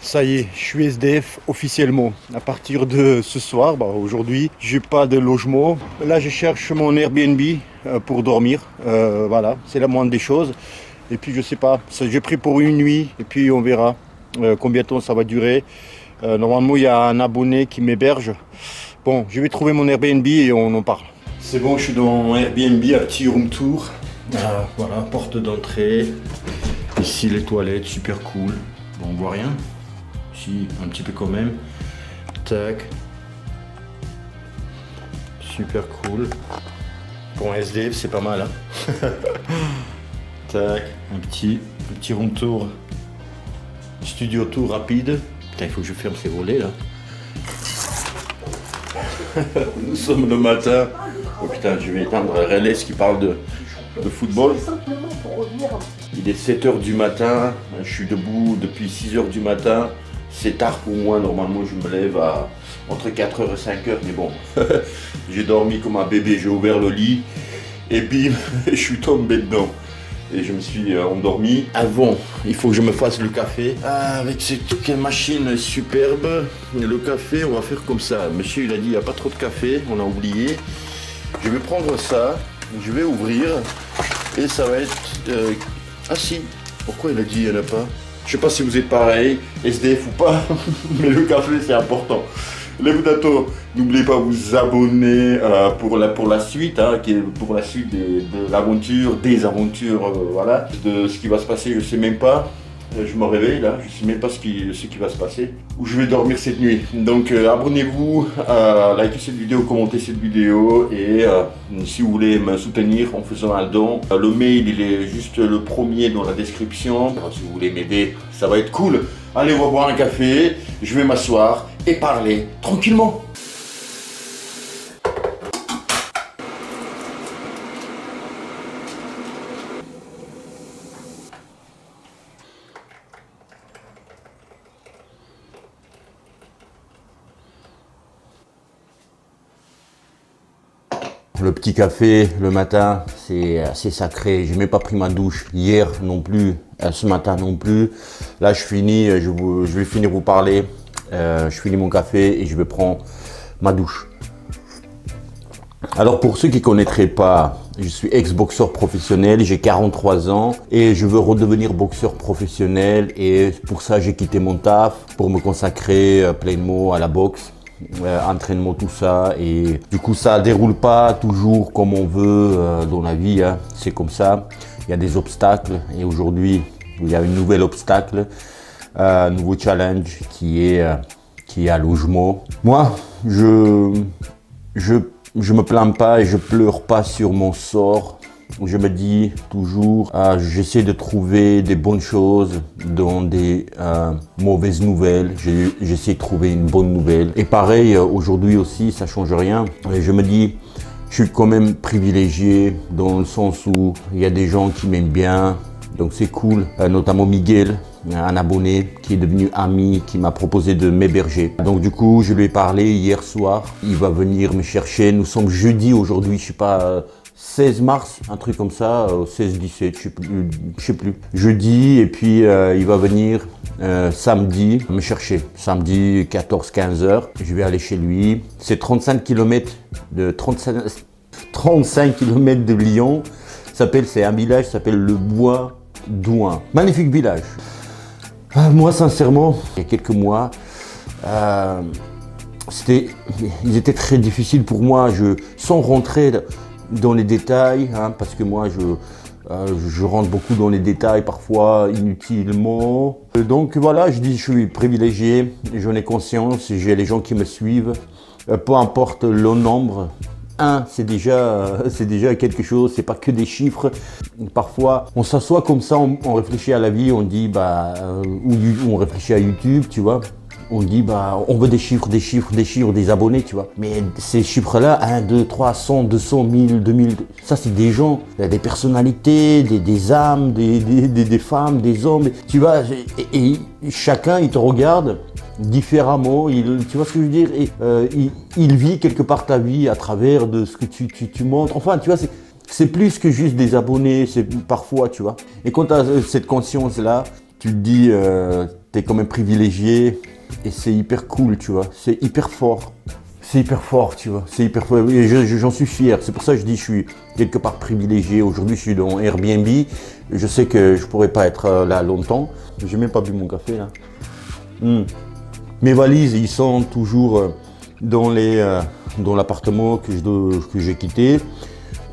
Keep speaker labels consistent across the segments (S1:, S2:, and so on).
S1: Ça y est, je suis SDF officiellement. À partir de ce soir, aujourd'hui, j'ai pas de logement. Là, je cherche mon Airbnb pour dormir. Voilà, c'est la moindre des choses. Et puis, je sais pas, j'ai pris pour une nuit et puis on verra combien de temps ça va durer. Normalement, il y a un abonné qui m'héberge. Bon, je vais trouver mon Airbnb et on en parle. C'est bon, je suis dans mon Airbnb, un petit room tour. Voilà, porte d'entrée. Ici, les toilettes, super cool. Bon, on voit rien. Si, un petit peu quand même. Tac. Super cool. Pour un SDF, c'est pas mal. Hein. Tac. Un petit room tour. Studio tour rapide. Putain, il faut que je ferme ces volets là. Nous sommes le matin. Oh putain, je vais éteindre Relais qui parle de football. Il est 7h du matin. Je suis debout depuis 6h du matin. C'est tard pour moi, normalement je me lève entre 4h et 5h, mais bon, j'ai dormi comme un bébé, j'ai ouvert le lit et bim, je suis tombé dedans. Et je me suis endormi. Avant, il faut que je me fasse le café. Avec cette machine superbe, le café, on va faire comme ça. Monsieur, il a dit, il n'y a pas trop de café, on a oublié. Je vais prendre ça, je vais ouvrir et ça va être... Ah si, pourquoi il a dit il n'y en a pas? Je sais pas si vous êtes pareil, SDF ou pas, mais le café c'est important. Les Budato, n'oubliez pas de vous abonner pour la suite, hein, qui est pour la suite de l'aventure, des aventures, voilà. De ce qui va se passer, je sais même pas. Je me réveille là, je sais même pas ce qui va se passer, où je vais dormir cette nuit. Donc abonnez-vous, likez cette vidéo, commentez cette vidéo et si vous voulez me soutenir en faisant un don, le mail il est juste le premier dans la description. Alors, si vous voulez m'aider, ça va être cool. Allez, on va boire un café, je vais m'asseoir et parler tranquillement. Le petit café le matin, c'est assez sacré. J'ai même pas pris ma douche hier non plus, ce matin non plus. Là, je finis, je vais finir vous parler. Je finis mon café et je vais prendre ma douche. Alors pour ceux qui ne connaîtraient pas, je suis ex-boxeur professionnel, j'ai 43 ans et je veux redevenir boxeur professionnel et pour ça j'ai quitté mon taf pour me consacrer pleinement à la boxe. Entraînement, tout ça, et du coup ça déroule pas toujours comme on veut dans la vie, hein. C'est comme ça, il y a des obstacles et aujourd'hui il y a un nouvel obstacle, nouveau challenge qui est un logement. Moi je me plains pas et je pleure pas sur mon sort. Je me dis toujours, j'essaie de trouver des bonnes choses dans des mauvaises nouvelles. J'essaie de trouver une bonne nouvelle. Et pareil, aujourd'hui aussi, ça change rien. Et je me dis, je suis quand même privilégié dans le sens où il y a des gens qui m'aiment bien. Donc c'est cool, notamment Miguel, un abonné qui est devenu ami, qui m'a proposé de m'héberger. Donc du coup, je lui ai parlé hier soir. Il va venir me chercher. Nous sommes jeudi aujourd'hui, je sais pas... 16 mars, un truc comme ça, 16-17, je sais plus. Jeudi, et puis il va venir samedi me chercher. Samedi 14-15 heures, je vais aller chez lui. C'est 35 km de 35 km de Lyon. C'est un village qui s'appelle le Bois d'Ouin. Magnifique village. Moi, sincèrement, il y a quelques mois, ils étaient très difficiles pour moi. Sans rentrer dans les détails, hein, parce que moi je rentre beaucoup dans les détails parfois inutilement. Donc voilà, je dis je suis privilégié, j'en ai conscience, j'ai les gens qui me suivent, peu importe le nombre. C'est déjà quelque chose, c'est pas que des chiffres. Parfois, on s'assoit comme ça, on réfléchit à la vie, on dit ou on réfléchit à YouTube, tu vois. On dit, on veut des chiffres, des abonnés, tu vois. Mais ces chiffres-là, 1, 2, 3, 100, 200, 1000, 2000, ça c'est des gens, des personnalités, des âmes, des femmes, des hommes, tu vois. Et chacun, il te regarde différemment, tu vois ce que je veux dire, et il vit quelque part ta vie à travers de ce que tu montres. Enfin, tu vois, c'est plus que juste des abonnés, c'est parfois, tu vois. Et quand tu as cette conscience-là, tu te dis, t'es quand même privilégié et c'est hyper cool, tu vois. C'est hyper fort. C'est hyper fort, tu vois. C'est hyper fort. Et j'en suis fier. C'est pour ça que je dis que je suis quelque part privilégié. Aujourd'hui, je suis dans Airbnb. Je sais que je pourrais pas être là longtemps. J'ai même pas bu mon café là. Mes valises, ils sont toujours dans l'appartement que j'ai quitté.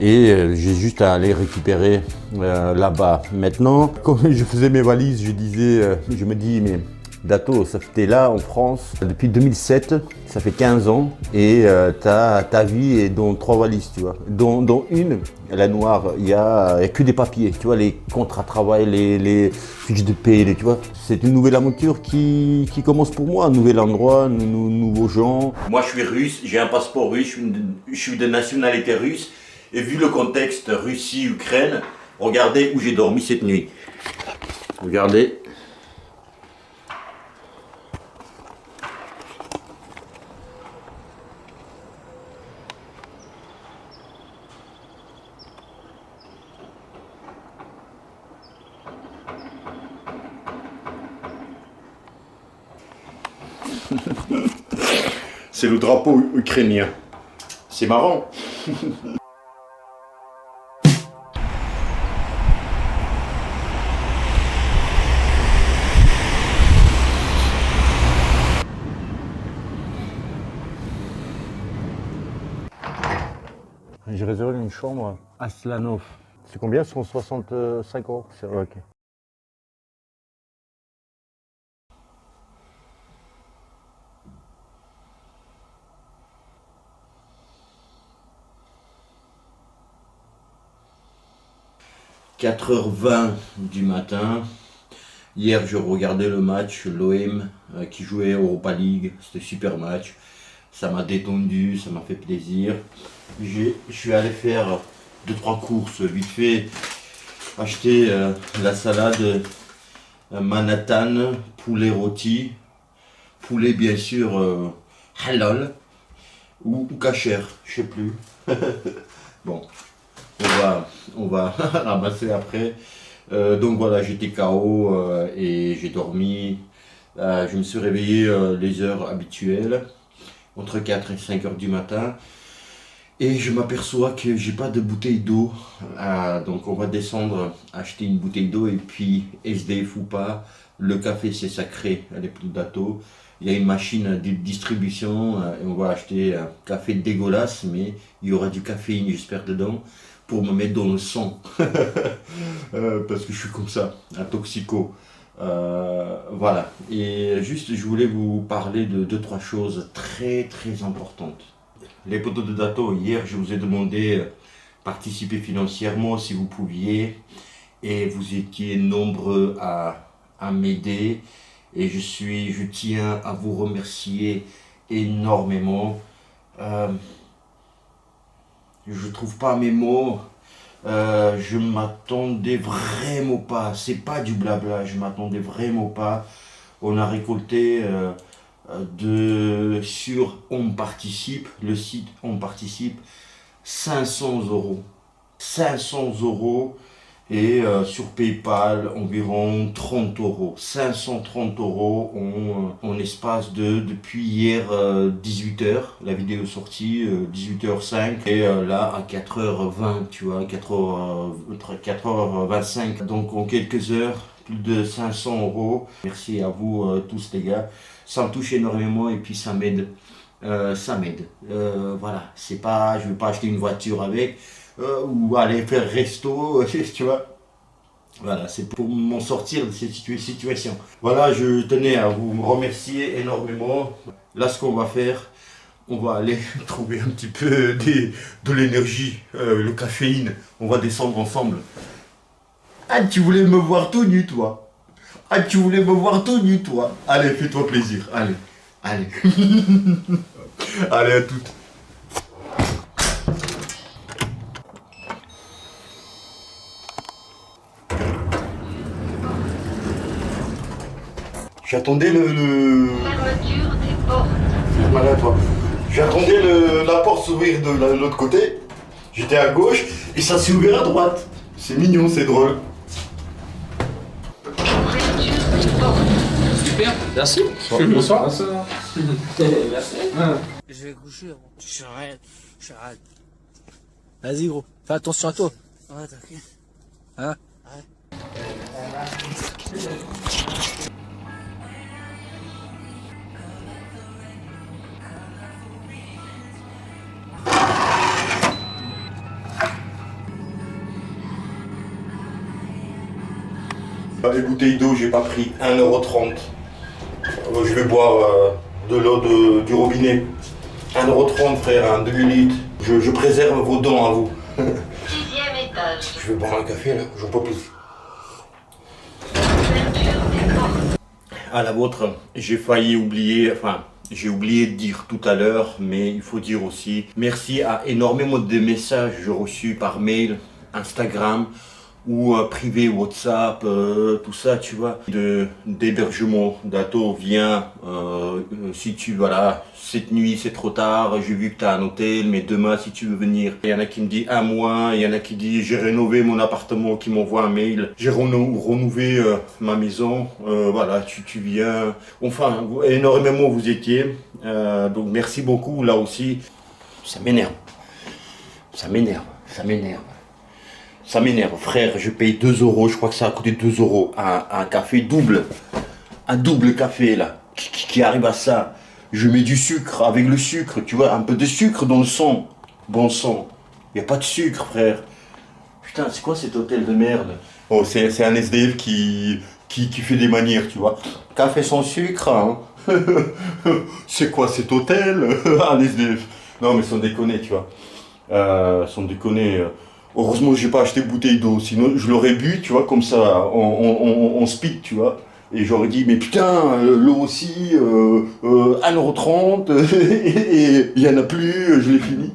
S1: Et j'ai juste à aller récupérer là-bas. Maintenant, quand je faisais mes valises, je me dis, mais Dato, t'es là en France depuis 2007, ça fait 15 ans, et ta vie est dans 3 valises, tu vois. Dans une, la noire, il y a que des papiers, tu vois, les contrats de travail, les fiches de paie, tu vois. C'est une nouvelle aventure qui commence pour moi, un nouvel endroit, nouveaux gens. Moi, je suis russe, j'ai un passeport russe, je suis de nationalité russe. Et vu le contexte Russie-Ukraine, regardez où j'ai dormi cette nuit. Regardez. C'est le drapeau ukrainien. C'est marrant. J'ai réservé une chambre à Slanov. C'est combien? 165 €. C'est ok. « 4h20 du matin. Hier, je regardais le match, l'OM qui jouait Europa League. C'était super match. Ça m'a détendu, ça m'a fait plaisir. Je suis allé faire 2-3 courses vite fait. Acheter la salade Manhattan, poulet rôti. Poulet bien sûr halal ou kasher, je sais plus. Bon, on va ramasser après. Donc voilà, j'étais KO et j'ai dormi. Je me suis réveillé les heures habituelles, entre 4 et 5 heures du matin. Et je m'aperçois que j'ai pas de bouteille d'eau. Donc on va descendre acheter une bouteille d'eau et puis SDF ou pas, le café c'est sacré, elle est plus Dato. Il y a une machine de distribution et on va acheter un café dégueulasse, mais il y aura du caféine j'espère dedans pour me mettre dans le sang. Parce que je suis comme ça, un toxico. Voilà. Et juste je voulais vous parler de 2-3 choses très très importantes. Les potos de Dato, hier je vous ai demandé participer financièrement si vous pouviez et vous étiez nombreux à m'aider et je tiens à vous remercier énormément. Je trouve pas mes mots, je m'attendais vraiment pas, c'est pas du blabla, je m'attendais vraiment pas. On a récolté sur On Participe, le site On Participe, 500 €. 500 € et sur PayPal environ 30 €. 530 € en espace depuis hier 18h, la vidéo est sortie 18h05 et là à 4h20, tu vois, 4h25, donc en quelques heures plus de 500 €. Merci à vous tous les gars, ça me touche énormément et puis ça m'aide. Voilà, c'est pas, je vais pas acheter une voiture avec ou aller faire resto, tu vois. Voilà, c'est pour m'en sortir de cette situation. Voilà, je tenais à vous remercier énormément. Là, ce qu'on va faire, on va aller trouver un petit peu de l'énergie, le caféine. On va descendre ensemble. Ah, tu voulais me voir tout nu, toi? Ah, tu voulais me voir tout nu, toi? Allez, fais-toi plaisir. Allez, allez. Allez, à toutes. J'attendais
S2: Fermeture des portes.
S1: Voilà, toi. J'attendais la porte s'ouvrir de l'autre côté. J'étais à gauche et ça s'est ouvert à droite. C'est mignon, c'est drôle.
S2: Ouverture des portes.
S3: Merci.
S4: Bonsoir.
S3: Merci.
S5: Je vais coucher, gros. J'arrête. Vas-y, gros. Fais attention à toi. Ouais, t'inquiète. Hein?
S1: Les bouteilles d'eau, j'ai pas pris 1,30 €. Je vais boire de l'eau du robinet. 1,30 € frère, un demi-litre. Je préserve vos dents à vous.
S2: 6e étage.
S1: Je vais boire un café là, j'en peux plus.
S2: Ouverture des portes.
S1: À la vôtre, j'ai failli oublier, j'ai oublié de dire tout à l'heure, mais il faut dire aussi merci à énormément de messages que j'ai reçus par mail, Instagram ou privé WhatsApp, tout ça, tu vois, d'hébergement. Dato, viens, si tu, voilà, cette nuit c'est trop tard, j'ai vu que tu as un hôtel, mais demain si tu veux venir. Il y en a qui me disent un mois, il y en a qui disent j'ai rénové mon appartement, qui m'envoie un mail, j'ai renouvelé ma maison, voilà, tu viens. Enfin, énormément vous étiez, donc merci beaucoup là aussi. Ça m'énerve, ça m'énerve, ça m'énerve. Ça m'énerve, frère, je paye 2 €, je crois que ça a coûté 2 € un café double. Un double café là, qui arrive à ça. Je mets du sucre, avec le sucre, tu vois, un peu de sucre dans le sang. Bon sang, il n'y a pas de sucre, frère. Putain, c'est quoi cet hôtel de merde? Oh, c'est un SDF qui fait des manières, tu vois. Café sans sucre, hein. C'est quoi cet hôtel? Un SDF. Non mais sans déconner, tu vois. Sans déconner. Heureusement que j'ai pas acheté de bouteille d'eau, sinon je l'aurais bu, tu vois, comme ça, on speed, tu vois. Et j'aurais dit, mais putain, l'eau aussi, 1,30 € et il y en a plus, je l'ai fini.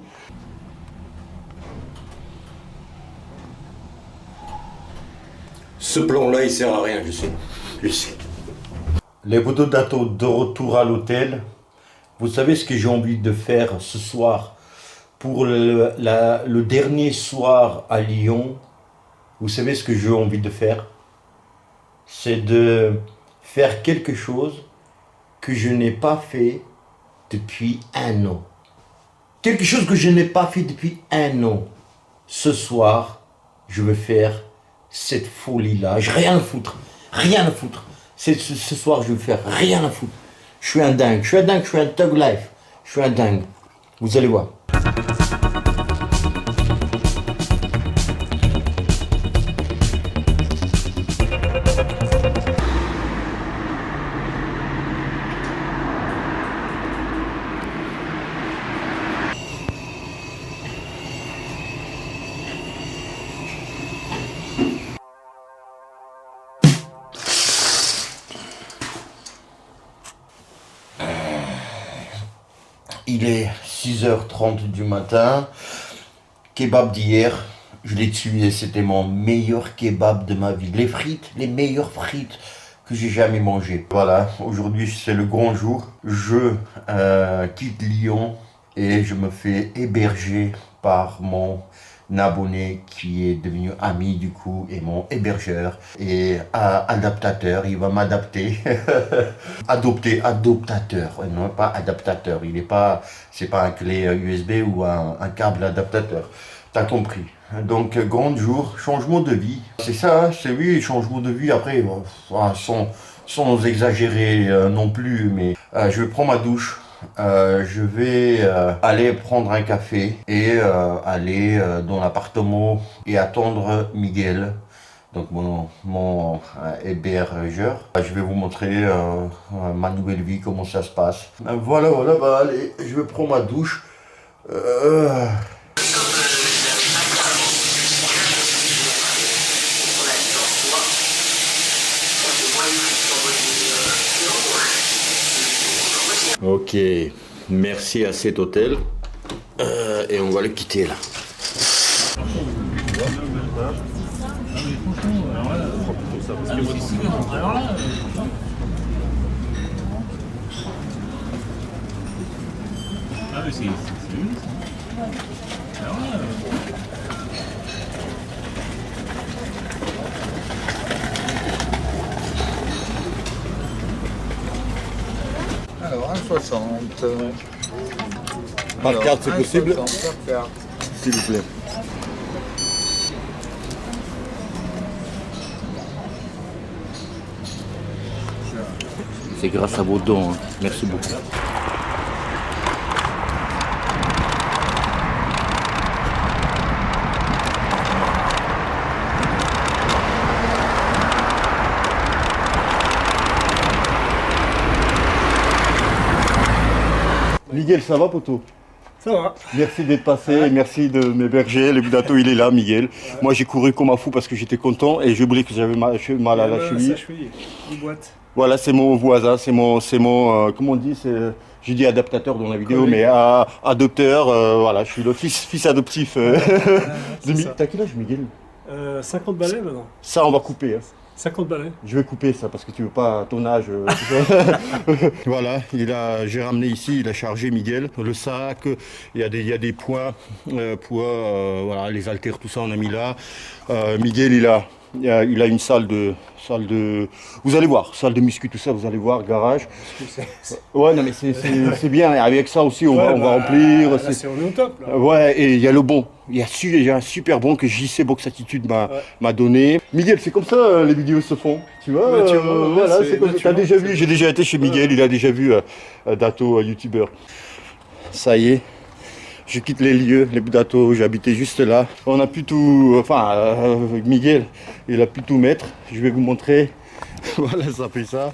S1: Ce plan-là, il sert à rien, je sais. Les photos d'Ato de retour à l'hôtel. Vous savez ce que j'ai envie de faire ce soir? Pour le dernier soir à Lyon, vous savez ce que j'ai envie de faire? C'est de faire quelque chose que je n'ai pas fait depuis 1 an. Quelque chose que je n'ai pas fait depuis 1 an. Ce soir, je vais faire cette folie-là. J'ai rien à foutre. Rien à foutre. Ce soir, je vais faire rien à foutre. Je suis un dingue. Je suis un dingue. Je suis un thug life. Je suis un dingue. Vous allez voir. Il est 6h30 du matin. Kebab d'hier, je l'ai tué, c'était mon meilleur kebab de ma vie. Les frites, les meilleures frites que j'ai jamais mangées. Voilà, aujourd'hui c'est le grand jour. Je quitte Lyon et je me fais héberger par mon abonné qui est devenu ami du coup et mon hébergeur et adaptateur, il va m'adapter. Adoptateur, non pas adaptateur, c'est pas un clé USB ou un câble adaptateur, t'as compris. Donc grand jour, changement de vie, c'est ça, c'est oui, changement de vie après, sans exagérer non plus, mais je vais prendre ma douche. Je vais aller prendre un café et aller dans l'appartement et attendre Miguel, donc mon hébergeur. Je vais vous montrer ma nouvelle vie, comment ça se passe. Voilà, bah allez, je vais prendre ma douche. Ok, merci à cet hôtel et on va le quitter là.
S3: Alors 1,60.
S1: Par carte, c'est possible?
S3: 1,60 par carte.
S1: S'il vous plaît. C'est grâce à vos dons, hein. Merci beaucoup. Miguel, ça va, poteau?
S4: Ça va.
S1: Merci d'être passé, merci de m'héberger. Le Budato, il est là, Miguel. Moi, j'ai couru comme un fou parce que j'étais content et j'ai oublié que j'avais mal à la cheville.
S4: Une boîte.
S1: Voilà, c'est mon voisin, c'est mon comment on dit, j'ai dit adaptateur dans la vidéo, mais adopteur, voilà, je suis le fils adoptif. T'as quel âge, Miguel?
S4: 50 balais maintenant.
S1: Ça, on va couper. Hein.
S4: 50 balais.
S1: Je vais couper ça parce que tu veux pas ton âge. Voilà, j'ai ramené ici, il a chargé Miguel le sac. Il y a des poids, voilà, les haltères, tout ça on a mis là. Miguel il a une salle de, vous allez voir, salle de muscu, tout ça, vous allez voir, garage. Ouais, non mais c'est bien. Et avec ça aussi on va remplir.
S4: Là, on est au top là.
S1: Ouais, et il y a le bon. Il y a un super bon que JC Box Attitude m'a donné. Miguel, c'est comme ça les vidéos se font. Tu vois, voilà, c'est comme ça. T'as déjà vu, j'ai déjà été chez Miguel, il a déjà vu Dato, youtubeur. Ça y est, je quitte les lieux, les Budato, j'habitais juste là. On a pu tout, enfin, Miguel, il a pu tout mettre. Je vais vous montrer. Voilà, ça fait ça.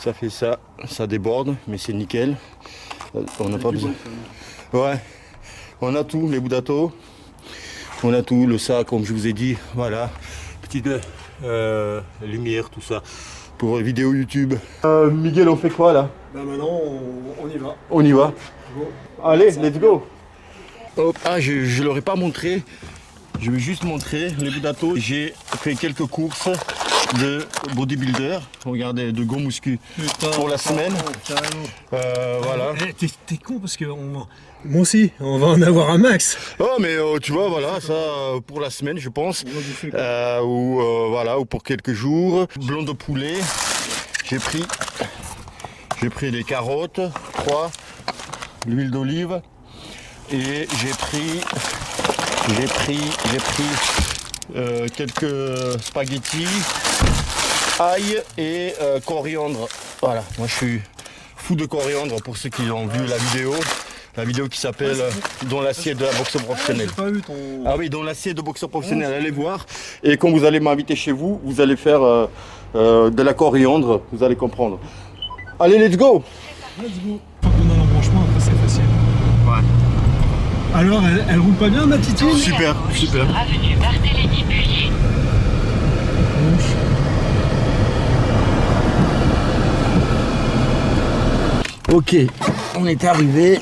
S1: Ça fait ça, ça déborde, mais c'est nickel. On n'a pas besoin. Ouais. On a tout, les Budato, on a tout, le sac comme je vous ai dit, voilà, petite lumière, tout ça, pour vidéo YouTube. Miguel, on fait quoi là?
S4: Bah maintenant, on y va.
S1: On y va.
S4: Go.
S1: Allez, let's go. Hop, je ne l'aurais pas montré, je vais juste montrer les Budato. J'ai fait quelques courses de bodybuilder, regardez, de go muscu pour la semaine. Voilà.
S4: T'es con parce que moi aussi, on va en avoir un max.
S1: Oh mais tu vois, voilà, ça pour la semaine je pense, voilà, ou pour quelques jours. Blanc de poulet, j'ai pris des carottes, 3, l'huile d'olive, et j'ai pris quelques spaghettis, ail et coriandre. Voilà, moi je suis fou de coriandre pour ceux qui ont vu la vidéo qui s'appelle Dans l'assiette de la boxe professionnelle. Ah oui, dans l'assiette de boxeur professionnel, allez voir. Et quand vous allez m'inviter chez vous, vous allez faire de la coriandre, vous allez comprendre. Allez, let's go.
S4: Let's go. Quand on a l'embranchement, après c'est facile.
S1: Ouais.
S4: Alors, elle roule pas bien ma titine?
S1: Super, super.
S2: Avenue Barthélémy Bullier.
S1: Ok, on est arrivé.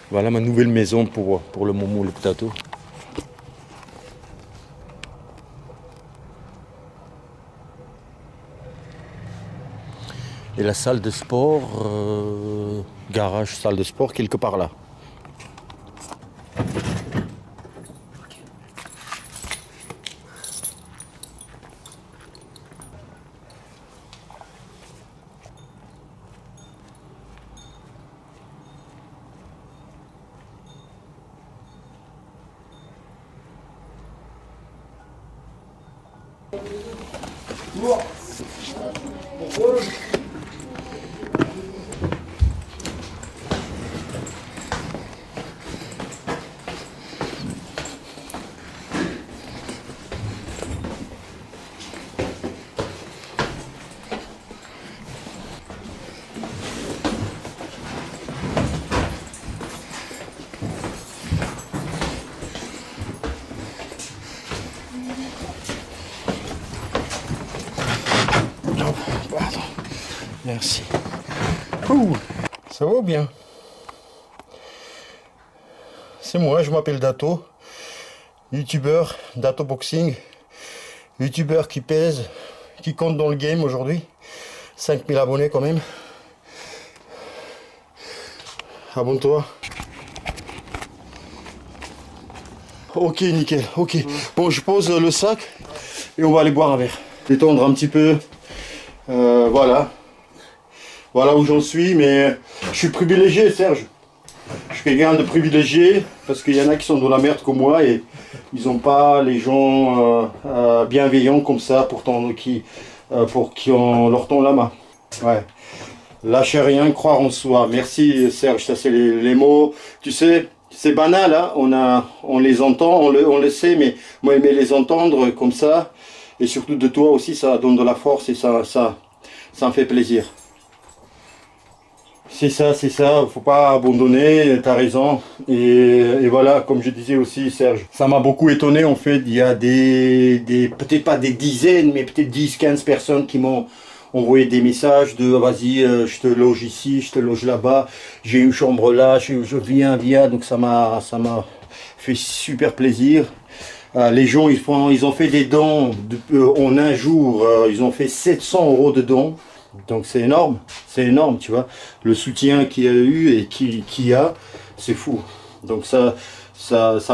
S1: Voilà ma nouvelle maison pour le moment, le Budato. Et la salle de sport, garage, salle de sport, quelque part là. Pardon. Merci. Ouh, ça va ou bien? C'est moi, je m'appelle Dato, youtubeur, Dato Boxing, youtubeur qui pèse, qui compte dans le game aujourd'hui, 5000 abonnés quand même. Abonne-toi.
S3: Ok, nickel, ok. Bon, je pose le sac et on va aller boire un verre. Détendre un petit peu. Voilà. Voilà où j'en suis, mais je suis privilégié, Serge. Je suis quelqu'un de privilégié parce qu'il y en a qui sont dans la merde comme moi et ils n'ont pas les gens bienveillants comme ça pour qui on leur tend la main. Ouais. Lâcher rien, croire en soi. Merci Serge, ça c'est les mots. Tu sais, c'est banal, hein, on les entend, on le sait, mais moi aimer les entendre comme ça, et surtout de toi aussi, ça donne de la force et ça me fait plaisir. C'est ça, faut pas abandonner, t'as raison. Et voilà, comme je disais aussi, Serge, ça m'a beaucoup étonné en fait. Il y a peut-être pas des dizaines, mais peut-être 10-15 personnes qui m'ont envoyé des messages de vas-y, je te loge ici, je te loge là-bas, j'ai une chambre là, je viens. Donc ça m'a fait super plaisir. Les gens, ils ont fait des dons en un jour, ils ont fait 700 € de dons. Donc c'est énorme, tu vois. Le soutien qu'il y a eu et qu'il y a, c'est fou. Donc ça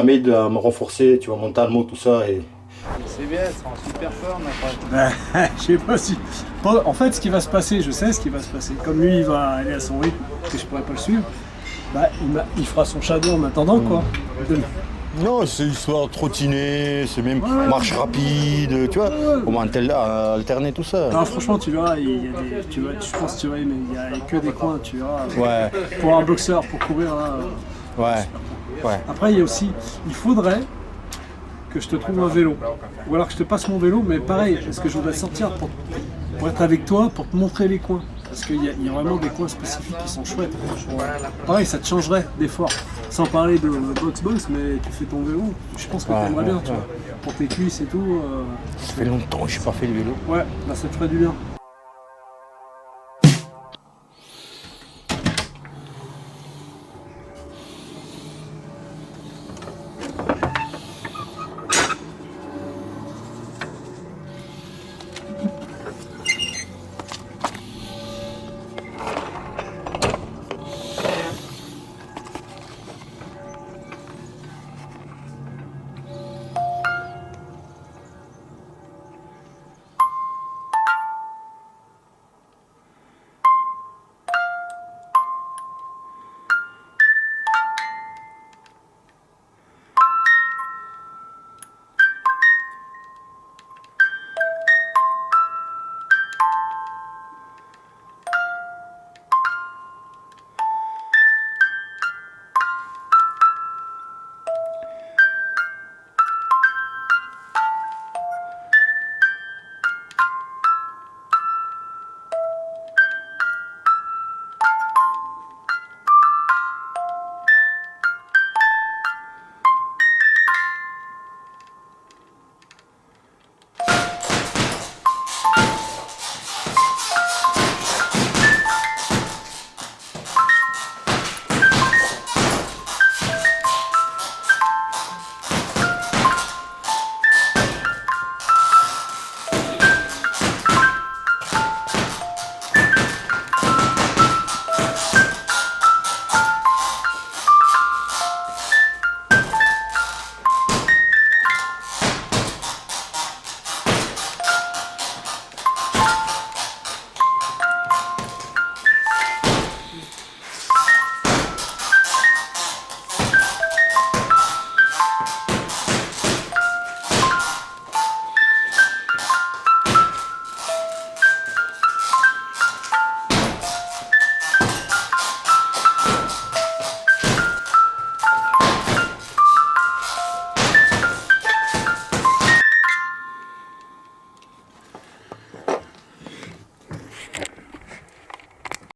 S3: m'aide à me renforcer, tu vois, mentalement, tout ça. Et...
S6: C'est bien, elle sera en super forme après.
S4: Je sais pas si... En fait, ce qui va se passer, je sais ce qui va se passer. Comme lui, il va aller à son rythme, que je pourrais pas le suivre, bah, il fera son shadow en attendant, quoi.
S3: Non, c'est histoire de trottiner, c'est même marche rapide, tu vois. On va alterner tout ça.
S4: Non, franchement, tu verras, je pense que tu vas aimer. Il y a que des coins, tu verras.
S3: Ouais.
S4: Pour un boxeur, pour courir, là.
S3: Ouais.
S4: Après, il y a aussi, il faudrait que je te trouve un vélo. Ou alors que je te passe mon vélo, mais pareil, parce que je voudrais sortir pour être avec toi, pour te montrer les coins. Parce qu'il y a vraiment des coins spécifiques qui sont chouettes. Pareil, ça te changerait d'effort. Sans parler de box, mais tu fais ton vélo. Je pense que tu aimerais bien, tu vois. Pour tes cuisses et tout.
S3: Ça fait longtemps que je n'ai pas fait le vélo.
S4: Ouais, là ça te ferait du bien.